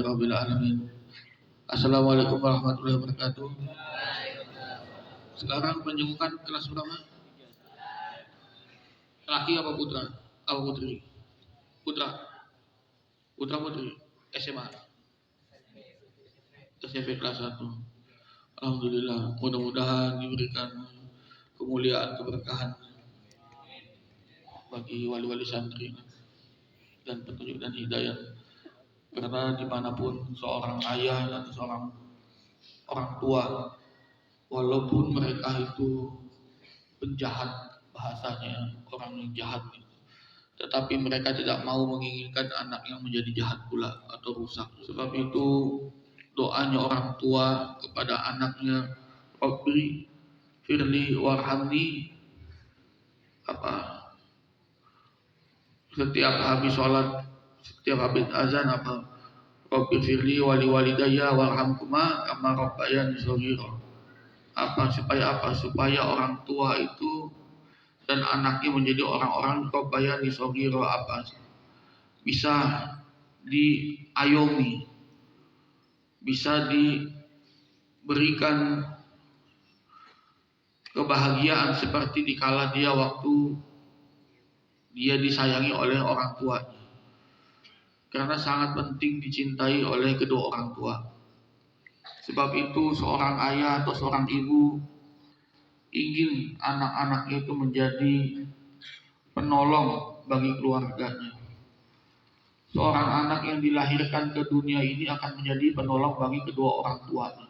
rabbil alamin. Assalamualaikum warahmatullahi wabarakatuh. Sekarang penjemputan kelas berapa? Laki apa putra? Apa putri? Putra. Putra putri. SMA. SMP kelas 1. Alhamdulillah, mudah-mudahan diberikan kemuliaan, keberkahan bagi wali-wali santri dan petunjuk dan hidayah. Karena dimanapun seorang ayah dan seorang orang tua, walaupun mereka itu penjahat, bahasanya orang yang jahat, tetapi mereka tidak mau menginginkan anak yang menjadi jahat pula atau rusak. Sebab itu doanya orang tua kepada anaknya, Rabbi firli warhamni, setiap habis sholat, setiap habis azan Rabbi firli wali walidayya warhamkuma kama rabbayani shaghira. Supaya orang tua itu dan anaknya menjadi orang-orang rabbayani shaghira, bisa diayomi, bisa diberikan kebahagiaan seperti dikala dia waktu dia disayangi oleh orang tuanya. Karena sangat penting dicintai oleh kedua orang tua. Sebab itu seorang ayah atau seorang ibu ingin anak-anaknya itu menjadi penolong bagi keluarganya. Seorang anak yang dilahirkan ke dunia ini akan menjadi penolong bagi kedua orang tuanya,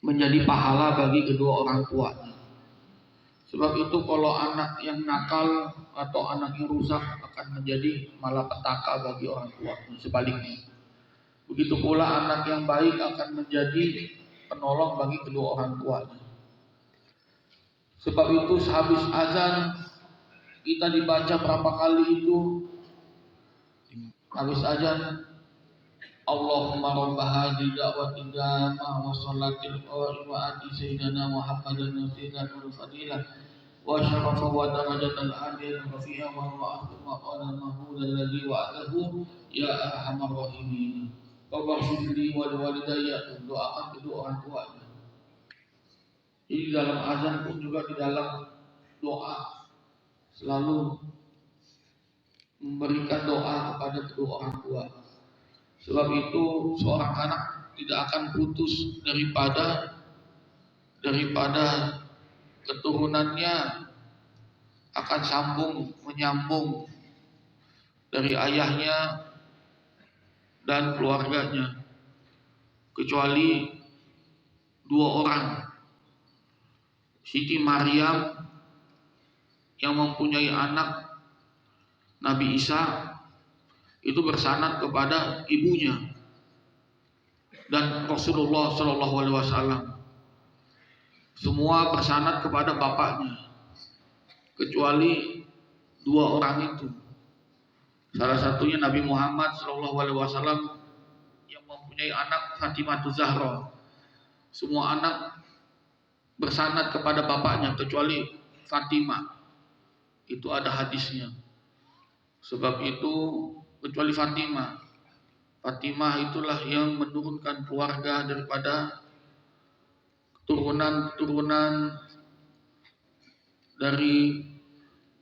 menjadi pahala bagi kedua orang tuanya. Sebab itu kalau anak yang nakal atau anak yang rusak akan menjadi malapetaka bagi orang tuanya. Sebaliknya, begitu pula anak yang baik akan menjadi penolong bagi kedua orang tuanya. Sebab itu sehabis azan kita dibaca berapa kali itu? Habis azan, Allahumma rabba hadhihi da'watil tamah wa salatil qa'imah ati sayyidina Muhammadan nabiyyina fadilah wa syarafa wa darajatal aliyah rafi'a wa ma'ahu maqala mahmud alladhi wa'adahu ya arhamar rahimin. Wabaghfirli wal walidayya, doakan kedua orang tuanya. Jadi dalam azan pun juga di dalam doa selalu memberikan doa kepada kedua orang tua. Sebab itu seorang anak tidak akan putus daripada keturunannya akan menyambung dari ayahnya dan keluarganya, kecuali dua orang, Siti Maryam yang mempunyai anak Nabi Isa itu bersanad kepada ibunya, dan Rasulullah Shallallahu Alaihi Wasallam semua bersanad kepada bapaknya, kecuali dua orang itu. Salah satunya Nabi Muhammad Shallallahu Alaihi Wasallam yang mempunyai anak Fatimah Zahra. Semua anak bersanad kepada bapaknya kecuali Fatimah. Itu ada hadisnya. Sebab itu kecuali Fatimah. Fatimah itulah yang menurunkan keluarga daripada keturunan dari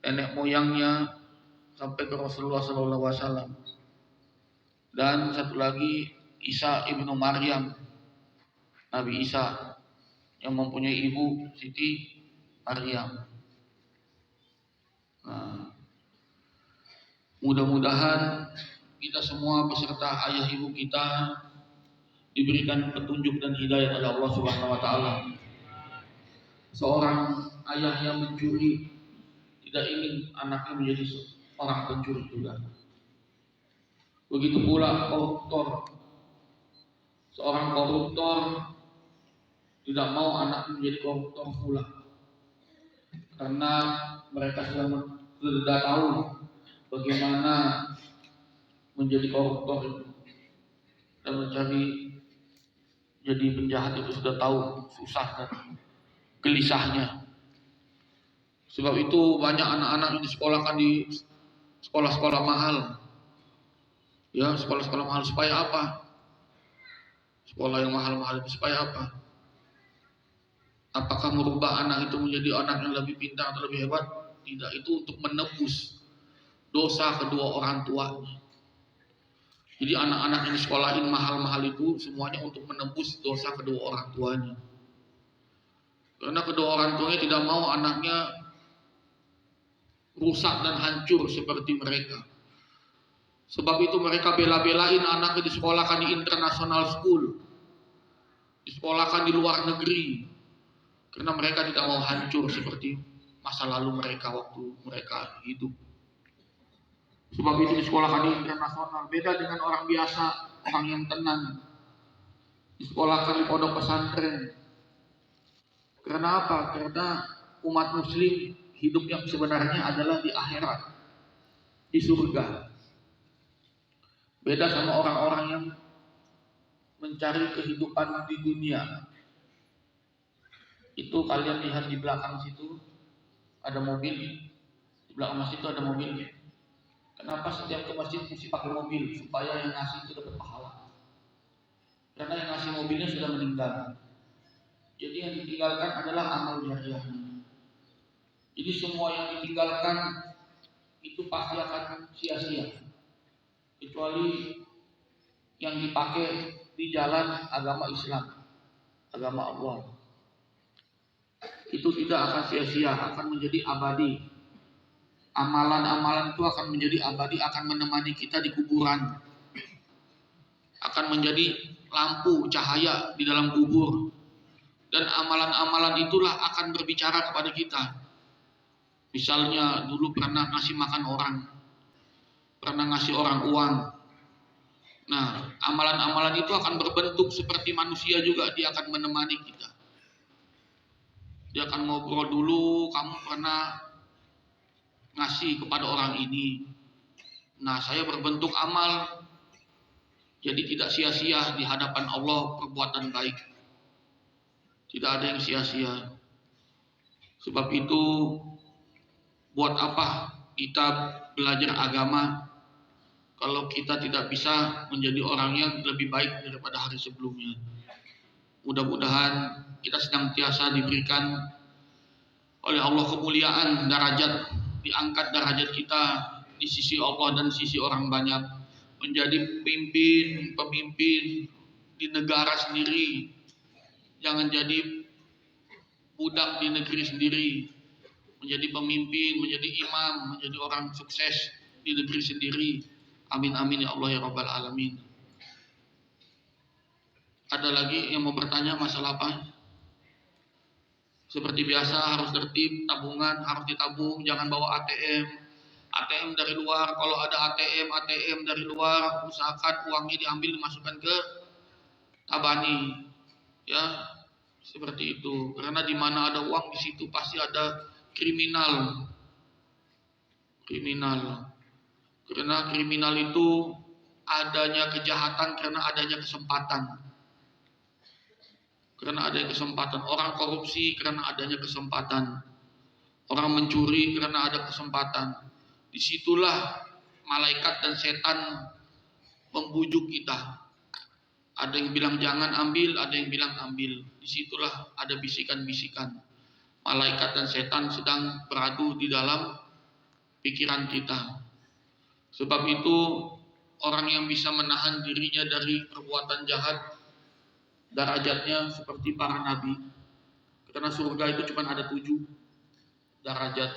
nenek moyangnya sampai ke Rasulullah SAW. Dan satu lagi Isa ibnu Maryam, Nabi Isa yang mempunyai ibu Siti Maryam. Nah, mudah-mudahan kita semua beserta ayah ibu kita diberikan petunjuk dan hidayah oleh Allah Subhanahu wa taala. Seorang ayah yang mencuri tidak ingin anaknya menjadi orang pencuri juga. Begitu pula koruptor. Seorang koruptor tidak mau anaknya menjadi koruptor pula. Karena mereka sudah tahu bagaimana menjadi koruptor itu dan mencari jadi penjahat itu, sudah tahu susah dan gelisahnya. Sebab itu banyak anak-anak yang disekolahkan di sekolah-sekolah mahal Ya, sekolah-sekolah mahal supaya apa? Sekolah yang mahal-mahal itu supaya apa? Apakah merubah anak itu menjadi anak yang lebih pintar atau lebih hebat? Tidak, itu untuk menebus dosa kedua orang tuanya. Jadi anak-anak yang disekolahin mahal-mahal itu semuanya untuk menebus dosa kedua orang tuanya. Karena kedua orang tuanya tidak mau anaknya rusak dan hancur seperti mereka. Sebab itu mereka bela-belain anaknya disekolahkan di international school, disekolahkan di luar negeri, karena mereka tidak mau hancur seperti masa lalu mereka waktu mereka hidup. Sebab itu disekolahkan di internasional, beda dengan orang biasa, orang yang tenang. Disekolahkan di pondok pesantren. Karena apa? Karena umat muslim hidup yang sebenarnya adalah di akhirat, di surga. Beda sama orang-orang yang mencari kehidupan di dunia. Itu kalian lihat di belakang situ ada mobil, di belakang masjid itu ada mobil. Kenapa setiap ke masjid mesti pakai mobil? Supaya yang ngasih itu dapat pahala. Karena yang ngasih mobilnya sudah meninggal. Jadi yang ditinggalkan adalah amal jariahnya. Jadi semua yang ditinggalkan itu pasti akan sia-sia. Kecuali yang dipakai di jalan agama Islam, agama Allah. Itu tidak akan sia-sia, akan menjadi abadi. Amalan-amalan itu akan menjadi abadi, akan menemani kita di kuburan. Akan menjadi lampu cahaya di dalam kubur. Dan amalan-amalan itulah akan berbicara kepada kita. Misalnya dulu pernah ngasih makan orang, pernah ngasih orang uang. Nah, amalan-amalan itu akan berbentuk seperti manusia juga, dia akan menemani kita. Dia akan ngobrol dulu, kamu pernah ngasih kepada orang ini. Nah, saya berbentuk amal, jadi tidak sia-sia di hadapan Allah perbuatan baik. Tidak ada yang sia-sia. Sebab itu, buat apa kita belajar agama kalau kita tidak bisa menjadi orang yang lebih baik daripada hari sebelumnya. Mudah-mudahan kita senantiasa diberikan oleh Allah kemuliaan, derajat, diangkat derajat kita di sisi Allah dan sisi orang banyak, menjadi pemimpin di negara sendiri. Jangan jadi budak di negeri sendiri, menjadi pemimpin, menjadi imam, menjadi orang sukses di negeri sendiri. Amin amin ya Allah ya Rabbal Alamin. Ada lagi yang mau bertanya masalah apa? Seperti biasa harus tertib, tabungan harus ditabung, jangan bawa ATM. ATM dari luar, kalau ada ATM dari luar, usahakan uangnya diambil dimasukkan ke tabani. Ya, seperti itu. Karena di mana ada uang di situ pasti ada kriminal. Karena kriminal itu adanya kejahatan karena adanya kesempatan. Karena adanya kesempatan. Orang korupsi karena adanya kesempatan. Orang mencuri karena ada kesempatan. Disitulah malaikat dan setan membujuk kita. Ada yang bilang jangan ambil, ada yang bilang ambil. Disitulah ada bisikan-bisikan. Malaikat dan setan sedang beradu di dalam pikiran kita. Sebab itu orang yang bisa menahan dirinya dari perbuatan jahat, derajatnya seperti para nabi. Karena surga itu cuma ada 7 derajat.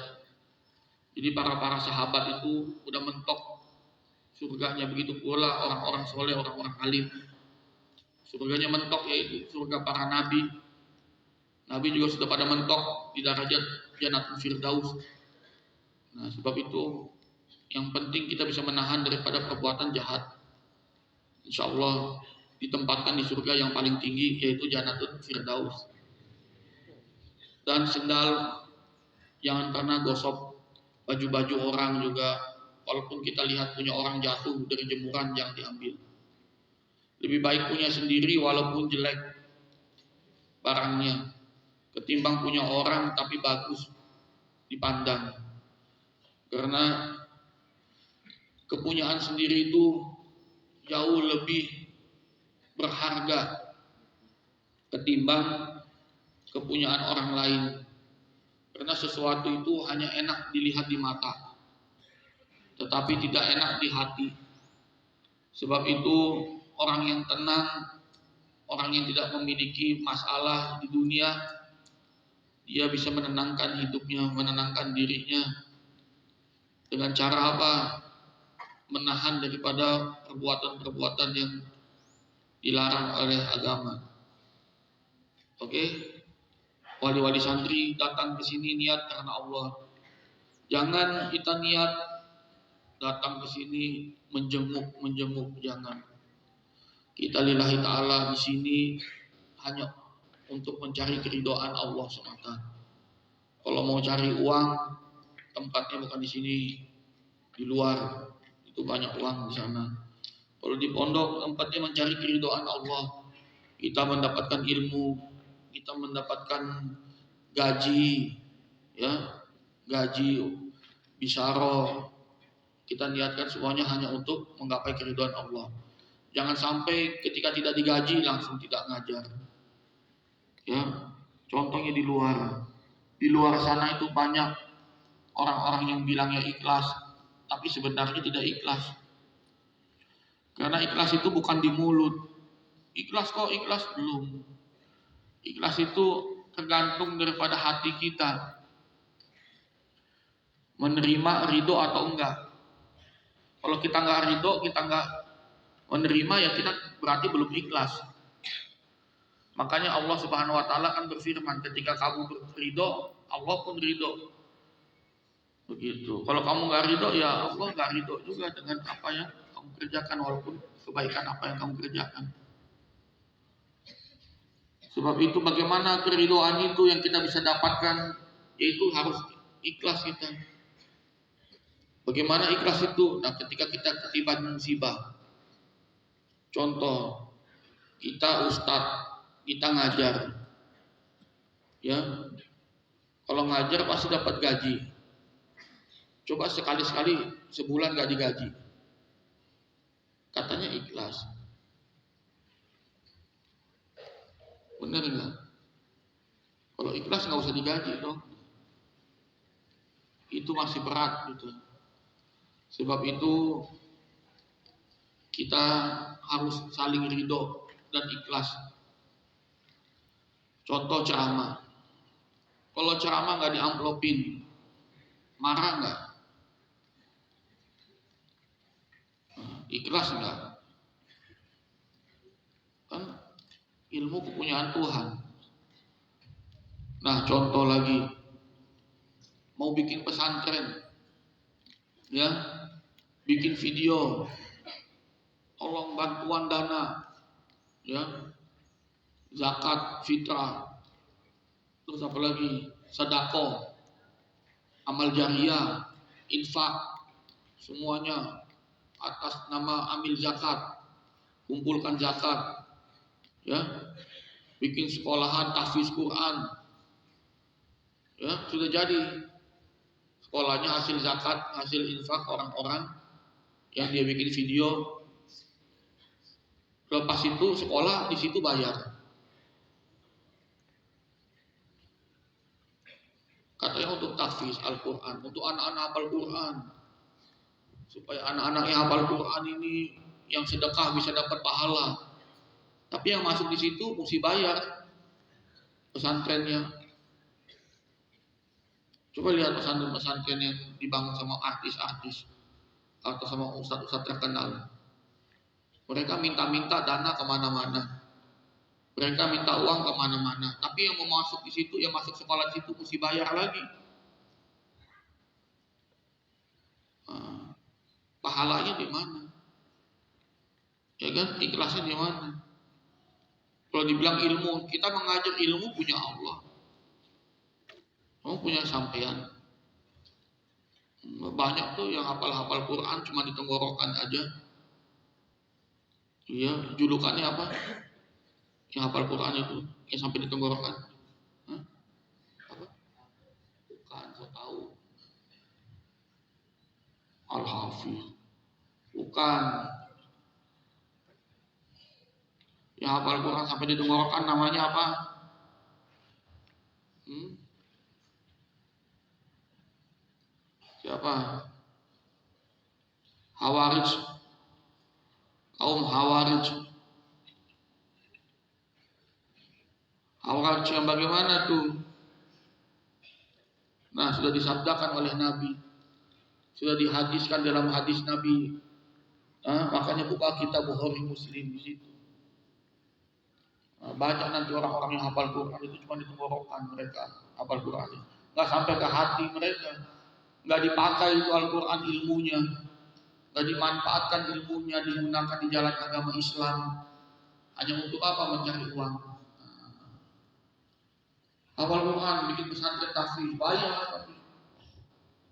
Jadi para sahabat itu udah mentok surganya, begitu pula orang-orang soleh, orang-orang alim. Surganya mentok, yaitu surga para nabi. Nabi juga sudah pada mentok di derajat Jannatul Firdaus. Nah, sebab itu yang penting kita bisa menahan daripada perbuatan jahat. Insya Allah ditempatkan di surga yang paling tinggi, yaitu Jannatul Firdaus. Dan sendal jangan pernah gosok baju-baju orang juga. Walaupun kita lihat punya orang jatuh dari jemuran, jangan diambil. Lebih baik punya sendiri walaupun jelek barangnya, ketimbang punya orang tapi bagus dipandang. Karena kepunyaan sendiri itu jauh lebih berharga ketimbang kepunyaan orang lain. Karena sesuatu itu hanya enak dilihat di mata, tetapi tidak enak di hati. Sebab itu orang yang tenang, orang yang tidak memiliki masalah di dunia, dia bisa menenangkan hidupnya, menenangkan dirinya dengan cara apa? Menahan daripada perbuatan-perbuatan yang dilarang oleh agama. Oke? Wali-wali santri datang ke sini niat karena Allah. Jangan kita niat datang ke sini menjenguk, jangan. Kita lillahi ta'ala di sini hanya untuk mencari keridhaan Allah semata. Kalau mau cari uang, tempatnya bukan di sini, di luar. Itu banyak uang di sana. Kalau di pondok, tempatnya mencari keridhaan Allah. Kita mendapatkan ilmu, kita mendapatkan gaji, ya, gaji, bisyarah. Kita niatkan semuanya hanya untuk menggapai keridhaan Allah. Jangan sampai ketika tidak digaji langsung tidak ngajar. Ya, contohnya di luar. Di luar sana itu banyak orang-orang yang bilangnya ikhlas, tapi sebenarnya tidak ikhlas. Karena ikhlas itu bukan di mulut. Ikhlas kok, ikhlas belum. Ikhlas itu tergantung daripada hati kita. Menerima ridho atau enggak. Kalau kita enggak ridho, kita enggak menerima, ya kita berarti belum ikhlas. Makanya Allah Subhanahu wa taala kan berfirman, ketika kamu ridho, Allah pun ridho. Begitu. Kalau kamu enggak ridho, ya Allah enggak ridho juga dengan apa yang kamu kerjakan, walaupun kebaikan apa yang kamu kerjakan. Sebab itu bagaimana keridhaan itu yang kita bisa dapatkan, yaitu harus ikhlas kita. Bagaimana ikhlas itu? Nah, ketika kita ketiban musibah. Contoh, kita ustadz, kita ngajar. Ya. Kalau ngajar pasti dapat gaji. Coba sekali-sekali sebulan gak digaji. Katanya ikhlas. Benar enggak? Kalau ikhlas nggak usah digaji dong. Itu masih berat gitu. Sebab itu kita harus saling ridho dan ikhlas. Contoh ceramah. Kalau ceramah nggak diamplopin, marah nggak? Ikhlas nggak? Kan ilmu kepunyaan Tuhan. Nah, contoh lagi, mau bikin pesantren, ya, bikin video, tolong bantuan dana, ya, zakat, fitrah, terus apa lagi, sedekah, amal jariah, infak, semuanya atas nama amil zakat, kumpulkan zakat, ya, bikin sekolahan tahfiz Quran, ya, sudah jadi. Sekolahnya hasil zakat, hasil infak orang-orang yang dia bikin video. Lepas itu sekolah di situ bayar. Katanya untuk tahfiz Al-Quran, untuk anak-anak hafal Quran, supaya anak-anak yang hafal Quran ini yang sedekah bisa dapat pahala. Tapi yang masuk di situ mesti bayar pesantrennya. Coba lihat pesantren-pesantren yang dibangun sama artis-artis atau sama ustadz-ustadz terkenal. Mereka minta-minta dana kemana-mana. Mereka minta uang kemana-mana. Tapi yang mau masuk di situ, yang masuk sekolah di situ mesti bayar lagi. Pahalanya di mana? Ya kan, ikhlasnya di mana? Kalau dibilang ilmu, kita mengajar ilmu punya Allah. Kamu punya sampean. Banyak tuh yang hafal-hafal Quran cuma di tenggorokan aja. Iya, julukannya apa? Yang hafal Quran itu, yang sampai di tenggorokan. Hah? Apa? Bukan, saya tahu. Al-Hafiz. Bukan. Yang hafal Quran sampai didengarkan namanya apa? Siapa? Hawarij. Kaum Hawarij. Hawarij yang bagaimana tuh? Nah, sudah disabdakan oleh Nabi. Sudah dihadiskan dalam hadis Nabi. Makanya buka kitab Bukhari Muslim di situ. Baca nanti orang-orang yang hafal Quran itu cuma di tenggorokan mereka hafal Quran. Nggak sampai ke hati mereka. Nggak dipakai itu Al-Quran ilmunya. Nggak dimanfaatkan ilmunya, digunakan di jalan agama Islam. Hanya untuk apa? Mencari uang. Hafal Quran, bikin pesantren tahfiz, bayar.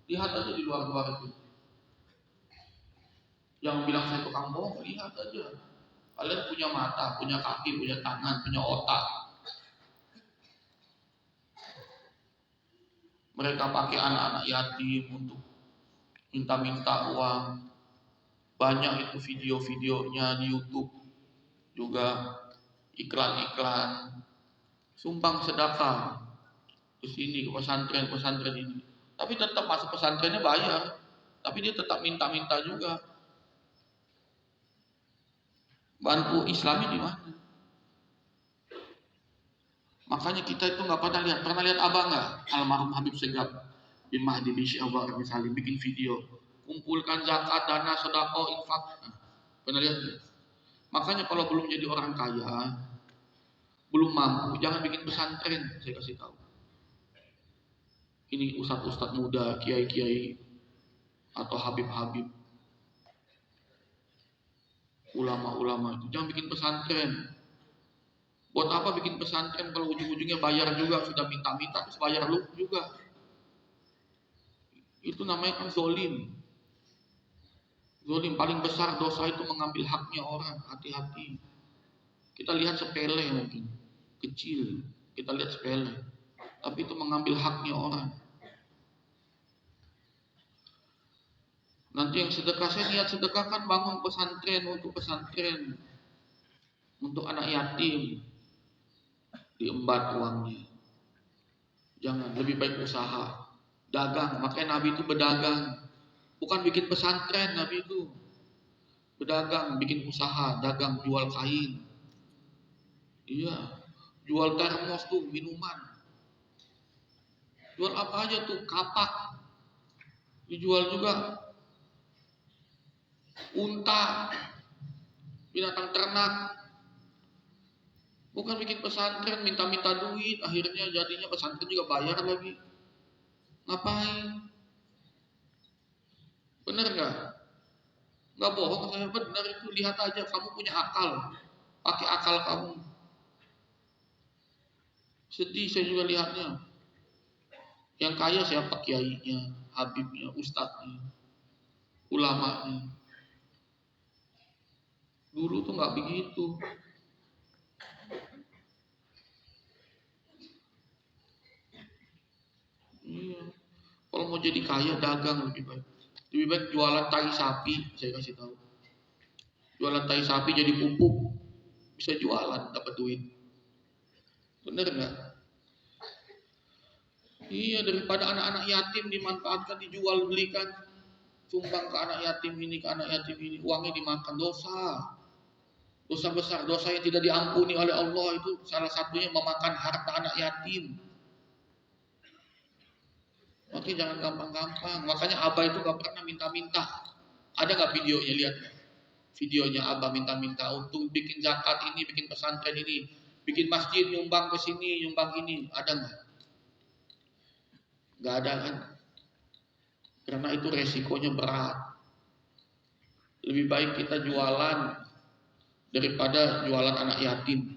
Lihat aja di luar-luar itu. Yang bilang saya tukang bohong, lihat aja. Kalian punya mata, punya kaki, punya tangan, punya otak. Mereka pakai anak-anak yatim untuk minta-minta uang. Banyak itu video-videonya di YouTube. Juga iklan-iklan. Sumbang sedekah ke sini, ke pesantren-pesantren ini. Tapi tetap masuk pesantrennya bayar. Tapi dia tetap minta-minta juga. Bantu Islami di mana? Makanya kita itu nggak pernah lihat abang nggak? Almarhum Habib Segaf bin Mahdi bin Syawal misalnya bikin video, kumpulkan zakat, dana, sedekah, infak. Pernah lihat? Makanya kalau belum jadi orang kaya, belum mampu, jangan bikin pesantren. Saya kasih tahu. Ini ustadz-ustadz muda, kiai-kiai atau habib-habib, ulama-ulama itu jangan bikin pesantren. Buat apa bikin pesantren kalau ujung-ujungnya bayar juga, sudah minta-minta terus bayar lu juga. Itu namanya kan zolim. Zolim paling besar dosa itu mengambil haknya orang. Hati-hati. Kita lihat sepele mungkin, kecil. Kita lihat sepele. Tapi itu mengambil haknya orang. Nanti yang sedekah, saya niat sedekah kan bangun pesantren untuk pesantren. Untuk anak yatim. Diembat uangnya. Jangan, lebih baik usaha. Dagang, makanya Nabi itu berdagang. Bukan bikin pesantren, Nabi itu berdagang, bikin usaha, dagang, jual kain. Iya, jual termos tuh, minuman. Jual apa aja tuh, kapak. Dijual juga. Unta, binatang ternak. Bukan bikin pesantren, minta-minta duit, akhirnya jadinya pesantren juga bayar lagi. Ngapain? Bener gak? Gak bohong saya, bener itu. Lihat aja, kamu punya akal. Pakai akal kamu. Sedih saya juga lihatnya. Yang kaya siapa? Kiainya, habibnya, ustadznya, ulamanya. Dulu tuh gak begitu. Iya. Kalau mau jadi kaya dagang lebih baik. Lebih baik jualan tai sapi, saya kasih tahu. Jualan tai sapi jadi pupuk, bisa jualan dapat duit. Bener nggak? Iya, daripada anak-anak yatim dimanfaatkan, dijual belikan, sumbang ke anak yatim ini, ke anak yatim ini, uangnya dimakan, dosa. Dosa besar, dosa yang tidak diampuni oleh Allah itu salah satunya memakan harta anak yatim. Makanya jangan gampang-gampang. Makanya Abah itu gak pernah minta-minta. Ada gak videonya? Lihat videonya Abah minta-minta untuk bikin zakat ini, bikin pesantren ini, bikin masjid, nyumbang ke sini, nyumbang ini. Ada gak? Gak ada kan? Karena itu resikonya berat. Lebih baik kita jualan daripada jualan anak yatim.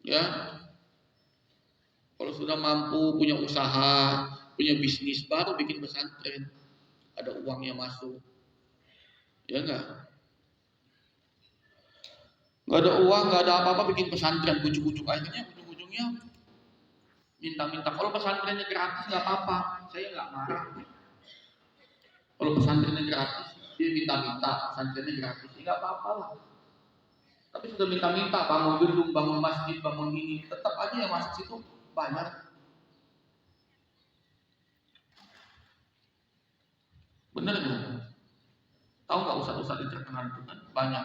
Ya, kalau sudah mampu punya usaha, punya bisnis, baru bikin pesantren, ada uangnya masuk, ya enggak? Nggak ada uang, nggak ada apa-apa, bikin pesantren, ujuk-ujuk akhirnya ujung-ujungnya minta-minta. Kalau pesantrennya gratis nggak apa-apa, saya nggak marah. Kalau pesantrennya gratis, dia minta-minta pesantrennya gratis, nggak apa-apa lah. Tapi sudah minta-minta bangun gedung, bangun masjid, bangun ini, tetap aja yang masuk situ banyak. Bener nggak? Tahu nggak ustadz-ustadz yang terkenal itu kan banyak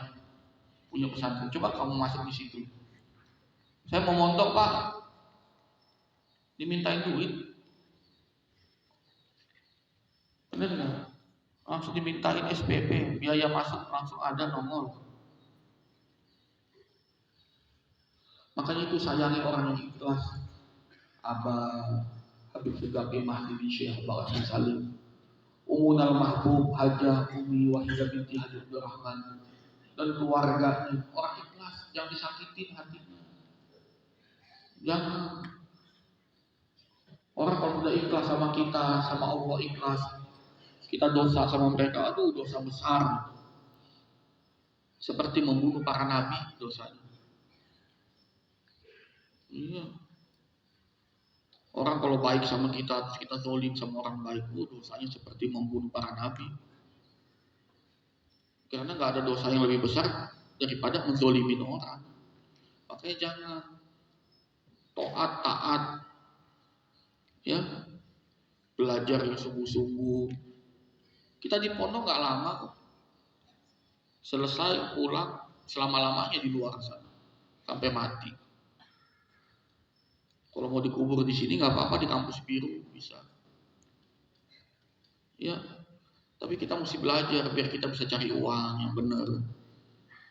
punya pesantren. Coba kamu masuk di situ. Saya mau montok Pak, dimintain duit. Bener nggak? Langsung dimintain SPP, biaya masuk langsung ada nomor. Makanya itu sayangi orang yang ikhlas. Abah Habib Segapi Mahdi bin Syekh Bakti Salim, Umunal Mahbub Hajah Umi Wahidah binti Haji Abdul Rahman, dan keluarganya orang ikhlas, jangan disakitin hatinya. Jangan. Orang kalau sudah ikhlas sama kita, sama Allah ikhlas, kita dosa sama mereka, aduh dosa besar. Seperti membunuh para nabi dosanya. Iya. Orang kalau baik sama kita, terus kita zolim sama orang baik, dosanya seperti membunuh para nabi. Karena nggak ada dosa yang lebih besar daripada menzolimin orang. Makanya jangan taat, ya, belajar yang sungguh-sungguh. Kita di pondok nggak lama kok. Selesai pulang selama-lamanya di luar sana sampai mati. Kalau mau dikubur di sini nggak apa-apa, di kampus biru bisa. Ya, tapi kita mesti belajar biar kita bisa cari uang yang benar.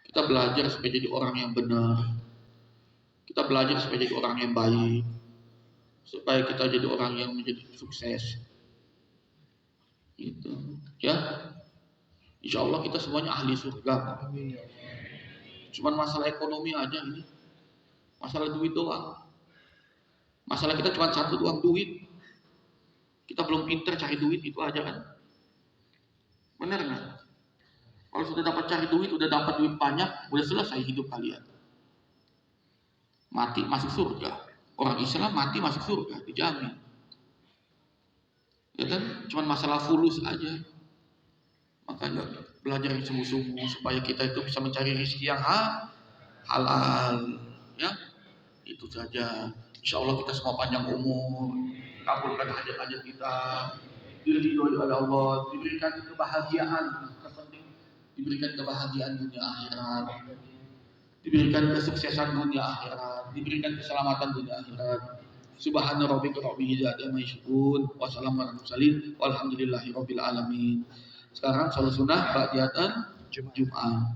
Kita belajar supaya jadi orang yang benar. Kita belajar supaya jadi orang yang baik. Supaya kita jadi orang yang menjadi sukses. Gitu. Ya. Insya Allah kita semuanya ahli surga. Cuman masalah ekonomi aja ini. Masalah duit doang. Masalah kita cuma satu doang, duit. Kita belum pinter cari duit, itu aja kan. Benar nggak? Kalau sudah dapat cari duit, udah dapat duit banyak, udah selesai hidup kalian. Mati masuk surga. Orang Islam mati masuk surga, dijamin. Ya kan? Cuman masalah fulus aja. Makanya belajar yang sungguh-sungguh supaya kita itu bisa mencari rezeki yang halal. Ya, itu saja. Insya Allah kita semua panjang umur, kabulkan hajat-hajat kita, diridhoi oleh Allah, diberikan kebahagiaan, terpenting diberikan kebahagiaan dunia akhirat, diberikan kesuksesan dunia akhirat, diberikan keselamatan dunia akhirat. Subhana rabbika rabbil izzati amma yasifun, wa salamun alal mursalin, walhamdulillahi rabbil alamin. Sekarang salat sunah ba'diyatan Jumat.